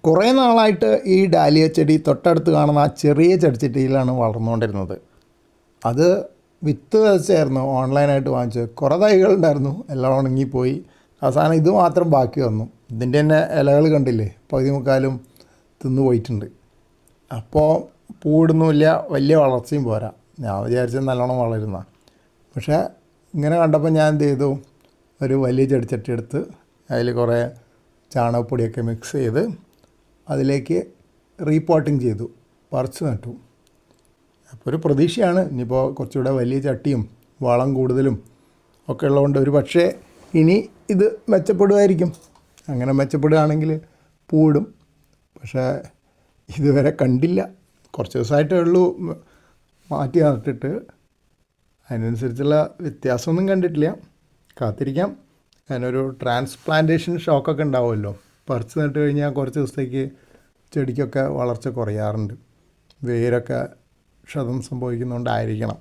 കുറേ നാളായിട്ട് ഈ ഡാലിയ ചെടി തൊട്ടടുത്ത് കാണുന്ന ആ ചെറിയ ചെടിച്ചട്ടിയിലാണ് വളർന്നുകൊണ്ടിരുന്നത്. അത് വിത്ത് വിതച്ചായിരുന്നു ഓൺലൈനായിട്ട് വാങ്ങിച്ചത്. കുറേ തൈകളുണ്ടായിരുന്നു, എല്ലാം ഉണങ്ങിപ്പോയി. അവസാനം ഇത് മാത്രം ബാക്കി വന്നു. ഇതിൻ്റെ തന്നെ ഇലകൾ കണ്ടില്ലേ, പകുതി മുക്കാലും തിന്നു പോയിട്ടുണ്ട്. അപ്പോൾ പൂവിടുന്നുമില്ല, വലിയ വളർച്ചയും പോരാ. ഞാൻ വിചാരിച്ചത് നല്ലോണം വളരുന്ന, പക്ഷേ ഇങ്ങനെ കണ്ടപ്പോൾ ഞാൻ എന്ത് ചെയ്തു, ഒരു വലിയ ചെടിച്ചട്ടി എടുത്ത് അതിൽ കുറേ ചാണകപ്പൊടിയൊക്കെ മിക്സ് ചെയ്ത് അതിലേക്ക് റീപോട്ടിങ് ചെയ്തു, പറിച്ച് നട്ടു. അപ്പോൾ ഒരു പ്രതീക്ഷയാണ്, ഇനിയിപ്പോൾ കുറച്ചുകൂടെ വലിയ ചട്ടിയും വളം കൂടുതലും ഒക്കെ ഉള്ളതുകൊണ്ട് ഒരു പക്ഷേ ഇനി ഇത് മെച്ചപ്പെടുമായിരിക്കും. അങ്ങനെ മെച്ചപ്പെടുകയാണെങ്കിൽ പൂവിടും. പക്ഷേ ഇതുവരെ കണ്ടില്ല. കുറച്ച് ദിവസമായിട്ടേ ഉള്ളൂ മാറ്റി നട്ടിട്ട്. അതിനനുസരിച്ചുള്ള വ്യത്യാസമൊന്നും കണ്ടിട്ടില്ല. കാത്തിരിക്കാം. അതിനൊരു ട്രാൻസ്പ്ലാന്റേഷൻ ഷോക്കൊക്കെ ഉണ്ടാവുമല്ലോ. പറിച്ച് നട്ട് കഴിഞ്ഞാൽ കുറച്ച് ദിവസത്തേക്ക് ചെടിക്കൊക്കെ വളർച്ച കുറയാറുണ്ട്. വേരൊക്കെ ക്ഷതം സംഭവിക്കുന്നതുകൊണ്ടായിരിക്കണം.